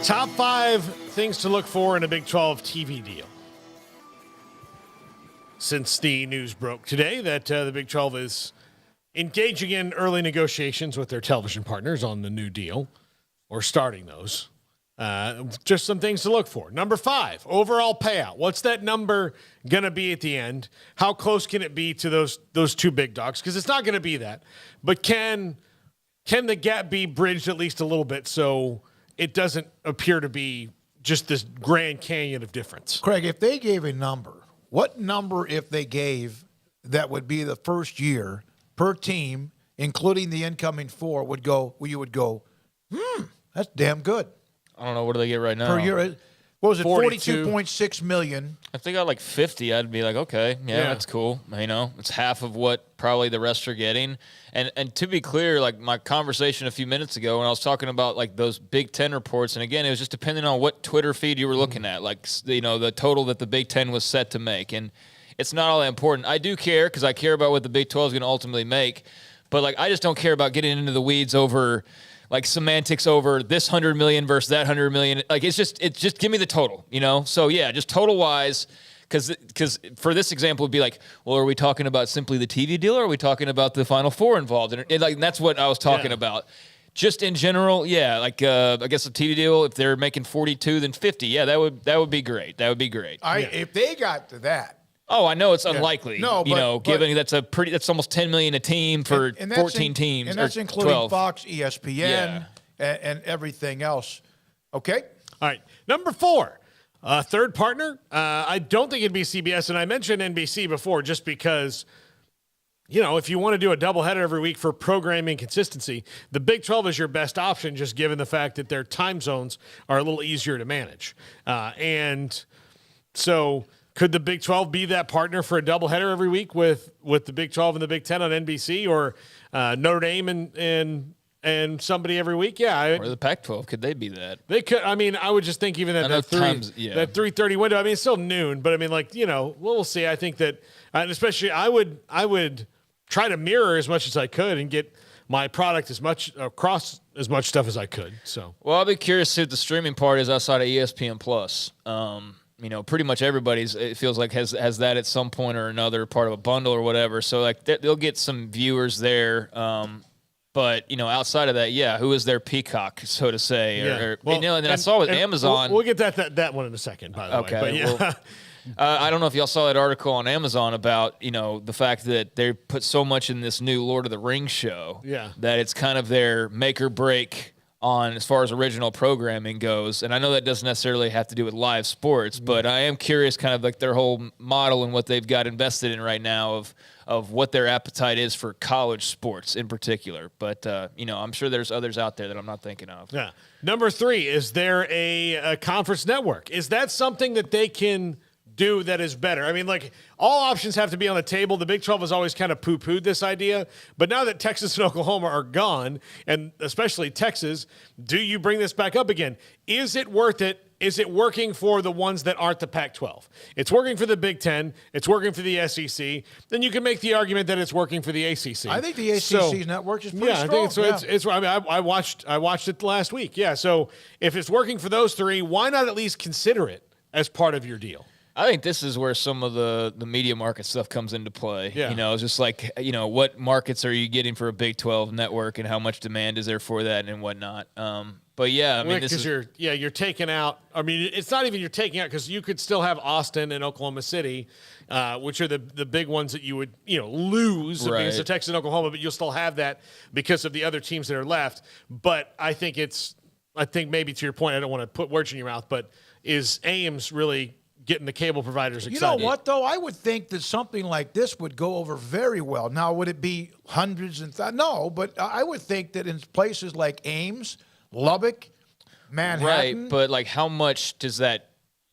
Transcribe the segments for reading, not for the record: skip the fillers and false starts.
Top 5 things to look for in a Big 12 TV deal. Since the news broke today that the Big 12 is engaging in early negotiations with their television partners on the new deal, or starting those, just some things to look for. Number 5, overall payout. What's that number going to be at the end? How close can it be to those two big dogs? Because it's not going to be that. But can the gap be bridged at least a little bit so it doesn't appear to be just this Grand Canyon of difference? Craig, if they gave a number, what number, if they gave, that would be the first year per team, including the incoming 4, would go, where you would go, that's damn good. I don't know. What do they get right now? Per year, what was it, 42. 42.6 million? If they got like 50, I'd be like, okay, yeah, that's cool. You know, it's half of what probably the rest are getting. And to be clear, like my conversation a few minutes ago when I was talking about like those Big Ten reports, and again, it was just depending on what Twitter feed you were looking at, like, you know, the total that the Big Ten was set to make. And it's not all that important. I do care because I care about what the Big 12 is going to ultimately make. But like, I just don't care about getting into the weeds over like semantics over this 100 million versus that 100 million. Like, it's just give me the total, you know? So yeah, just total wise. Because for this example, it'd be like, well, are we talking about simply the TV deal, or are we talking about the Final Four involved? And like, that's what I was talking about. Just in general, yeah. Like, I guess the TV deal, if they're making 42, then 50. Yeah, that would be great. That would be great. If they got to that. Oh, I know it's unlikely. No, but, given that's almost 10 million a team for 14 teams, and that's including 12. Fox, ESPN, and everything else. Okay. All right. Number 4. Third partner, I don't think it'd be CBS, and I mentioned NBC before just because, you know, if you want to do a doubleheader every week for programming consistency, the Big 12 is your best option just given the fact that their time zones are a little easier to manage. And so could the Big 12 be that partner for a doubleheader every week with the Big 12 and the Big 10 on NBC, or Notre Dame and somebody every week? Yeah. Or the Pac-12, could they be that? They could. I mean, I would just think even that 3:30 window. I mean, it's still noon, but I mean, like, you know, we'll see. I think that, and especially, I would try to mirror as much as I could and get my product across as much stuff as I could. So, well, I'll be curious to see what the streaming part is outside of ESPN Plus. You know, pretty much everybody's, it feels like, has that at some point or another, part of a bundle or whatever. So like they'll get some viewers there. But, you know, outside of that, yeah, who is their peacock, so to say? Yeah. And then I saw with Amazon. We'll get that one in a second, by the way. But yeah. Well, I don't know if y'all saw that article on Amazon about, you know, the fact that they put so much in this new Lord of the Rings show that it's kind of their make or break on as far as original programming goes. And I know that doesn't necessarily have to do with live sports, but I am curious kind of like their whole model and what they've got invested in right now of what their appetite is for college sports in particular. But, you know, I'm sure there's others out there that I'm not thinking of. Yeah. Number 3, is there a conference network? Is that something that they can do that is better? I mean, like, all options have to be on the table. The Big 12 has always kind of poo-pooed this idea. But now that Texas and Oklahoma are gone, and especially Texas, do you bring this back up again? Is it worth it? Is it working for the ones that aren't the Pac-12? It's working for the Big Ten. It's working for the SEC. Then you can make the argument that it's working for the ACC. I think the ACC's network is pretty strong. I think it's. I mean, I watched it last week. Yeah. So if it's working for those 3, why not at least consider it as part of your deal? I think this is where some of the media market stuff comes into play. Yeah. You know, it's just like, you know, what markets are you getting for a Big 12 network and how much demand is there for that and whatnot. But yeah, I mean, because you're taking out. I mean, it's not even you're taking out, because you could still have Austin and Oklahoma City, which are the big ones that you would, you know, lose because of Texas and Oklahoma, but you'll still have that because of the other teams that are left. But I think maybe to your point, I don't want to put words in your mouth, but is Ames really getting the cable providers excited? You know what, though? I would think that something like this would go over very well. Now, would it be hundreds and no, but I would think that in places like Ames, Lubbock, Manhattan. Right, but like how much does that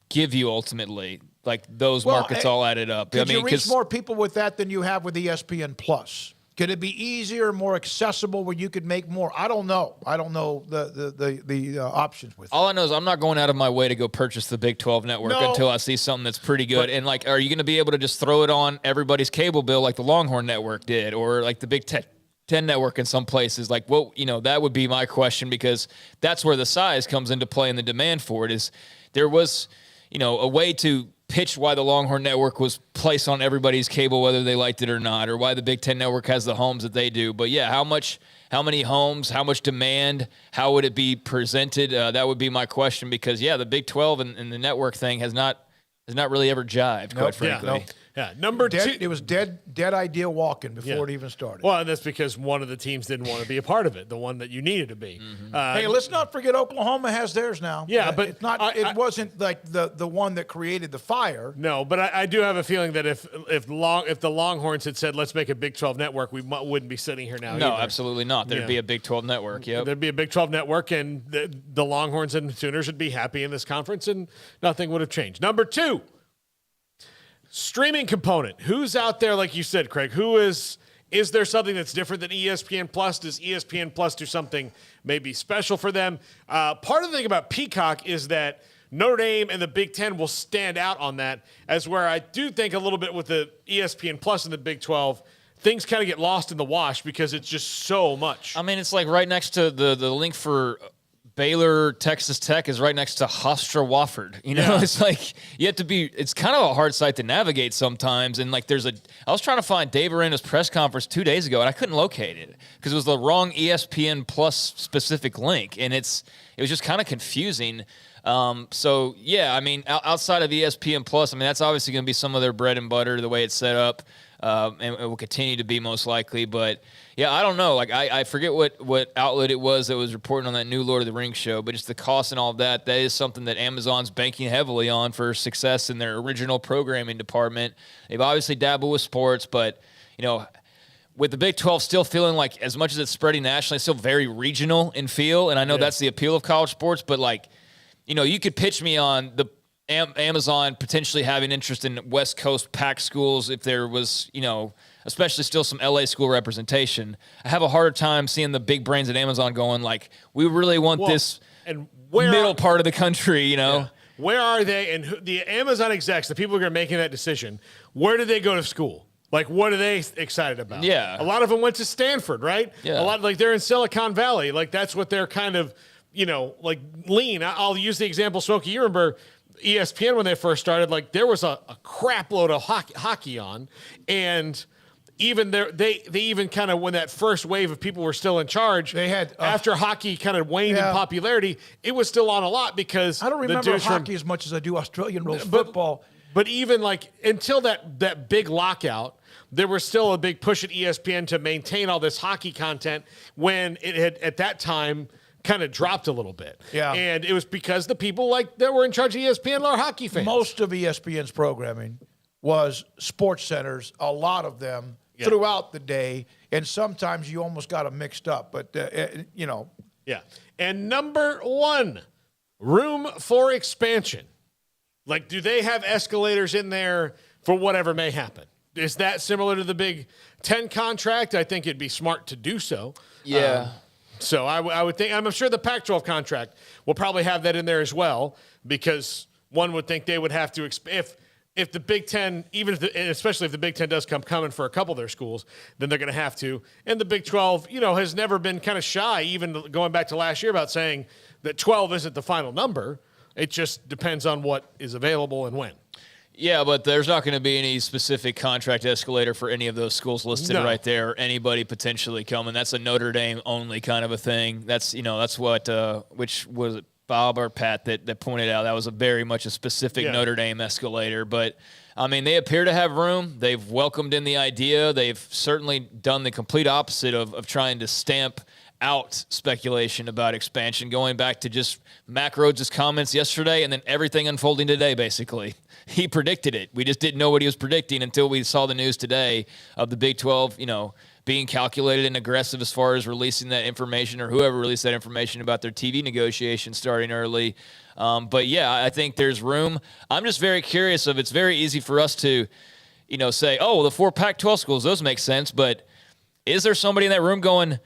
give you ultimately? Like those markets all added up. Could you reach more people with that than you have with ESPN Plus? Could it be easier, more accessible, where you could make more? I don't know. I don't know the options with it. All I know is I'm not going out of my way to go purchase the Big 12 network until I see something that's pretty good. And, like, are you going to be able to just throw it on everybody's cable bill like the Longhorn Network did, or like the Big 10 network in some places. Like, well, that would be my question, because that's where the size comes into play and the demand for it is there was, a way to pitch why the Longhorn Network was placed on everybody's cable, whether they liked it or not, or why the Big Ten Network has the homes that they do. But yeah, how many homes, how much demand, how would it be presented? That would be my question, because the Big 12 and the network thing has not really ever jived, quite frankly. Yeah, number two. It was dead idea walking before it even started. Well, and that's because one of the teams didn't want to be a part of it, the one that you needed to be. Mm-hmm. Hey, let's not forget Oklahoma has theirs now. Yeah, but it's not. It wasn't like the one that created the fire. No, but I do have a feeling that if the Longhorns had said, let's make a Big 12 network, we wouldn't be sitting here now. No, either. Absolutely not. There'd be a Big 12 network. Yep. There'd be a Big 12 network, and the Longhorns and Sooners would be happy in this conference, and nothing would have changed. Number two. Streaming component. Who's out there, like you said, Craig? Is there something that's different than ESPN Plus? Does ESPN Plus do something maybe special for them? Part of the thing about Peacock is that Notre Dame and the Big Ten will stand out on that, as where I do think a little bit with the ESPN Plus and the Big 12, things kind of get lost in the wash because it's just so much. I mean, it's like right next to the link for Baylor, Texas Tech is right next to Hofstra Wofford. It's like it's kind of a hard site to navigate sometimes. And like I was trying to find Dave Aranda's press conference 2 days ago, and I couldn't locate it because it was the wrong ESPN Plus specific link. And it was just kind of confusing. So yeah, I mean, outside of ESPN Plus, I mean, that's obviously going to be some of their bread and butter, the way it's set up. And it will continue to be most likely. But yeah, I don't know. Like I forget what outlet it was that was reporting on that new Lord of the Rings show, but just the cost and all of that is something that Amazon's banking heavily on for success in their original programming department. They've obviously dabbled with sports, but with the Big 12 still feeling like, as much as it's spreading nationally, it's still very regional in feel. And I know that's the appeal of college sports, but you could pitch me on the Amazon potentially having interest in West Coast Pac schools if there was, especially still some LA school representation. I have a harder time seeing the big brains at Amazon going like, we really want this and middle part of the country, Yeah. Where are they? And the Amazon execs, the people who are making that decision, where did they go to school? Like, what are they excited about? Yeah. A lot of them went to Stanford, right? Yeah. A lot, like, they're in Silicon Valley. Like, that's what they're kind of, lean. I'll use the example, Smokey. You remember ESPN when they first started, like there was a crap load of hockey on, and even they even kind of, when that first wave of people were still in charge, they had after hockey kind of waned in popularity, it was still on a lot because I don't remember hockey as much as I do Australian rules football. But even like until that big lockout, there was still a big push at ESPN to maintain all this hockey content when it had at that time kind of dropped a little bit. Yeah. And it was because the people that were in charge of ESPN are hockey fans. Most of ESPN's programming was sports centers, a lot of them throughout the day, and sometimes you almost got them mixed up. But, Yeah. And number one, room for expansion. Like, do they have escalators in there for whatever may happen? Is that similar to the Big Ten contract? I think it'd be smart to do so. Yeah. So I would think, I'm sure the Pac-12 contract will probably have that in there as well, because one would think they would have to, if the Big Ten, especially if the Big Ten does come coming for a couple of their schools, then they're going to have to. And the Big 12, has never been kind of shy, even going back to last year, about saying that 12 isn't the final number. It just depends on what is available and when. Yeah, but there's not going to be any specific contract escalator for any of those schools listed right there. Anybody potentially coming. That's a Notre Dame only kind of a thing. That's what, which was it, Bob or Pat that pointed out that was very much a specific Notre Dame escalator. But I mean, they appear to have room. They've welcomed in the idea. They've certainly done the complete opposite of trying to stamp out speculation about expansion, going back to just Mac Rhodes' comments yesterday and then everything unfolding today, basically. He predicted it. We just didn't know what he was predicting until we saw the news today of the Big 12, being calculated and aggressive as far as releasing that information, or whoever released that information about their TV negotiations starting early. But yeah, I think there's room. I'm just very curious it's very easy for us to, say, oh, well, the 4 Pac-12 schools, those make sense. But is there somebody in that room going,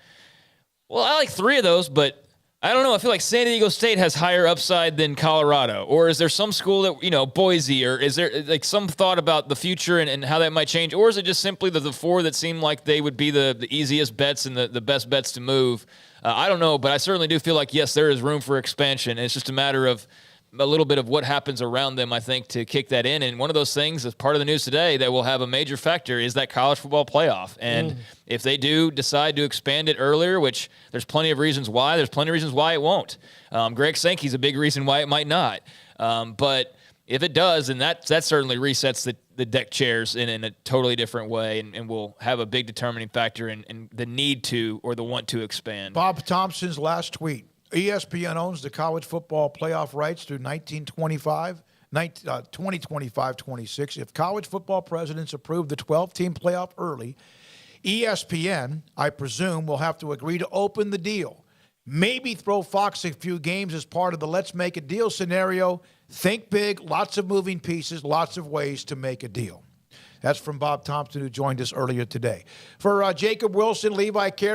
well, I like 3 of those, but I don't know. I feel like San Diego State has higher upside than Colorado. Or is there some school that, Boise, or is there like some thought about the future and how that might change? Or is it just simply the four that seem like they would be the easiest bets and the best bets to move? I don't know, but I certainly do feel like, yes, there is room for expansion. It's just a matter of a little bit of what happens around them, I think, to kick that in. And one of those things, as part of the news today, that will have a major factor is that college football playoff. And if they do decide to expand it earlier, which there's plenty of reasons why, there's plenty of reasons why it won't. Greg Sankey's a big reason why it might not. But if it does, then that certainly resets the deck chairs in a totally different way and will have a big determining factor in the need to or the want to expand. Bob Thompson's last tweet. ESPN owns the college football playoff rights through 2025-26. If college football presidents approve the 12-team playoff early, ESPN, I presume, will have to agree to open the deal. Maybe throw Fox a few games as part of the let's make a deal scenario. Think big, lots of moving pieces, lots of ways to make a deal. That's from Bob Thompson, who joined us earlier today. For Jacob Wilson, Levi Care,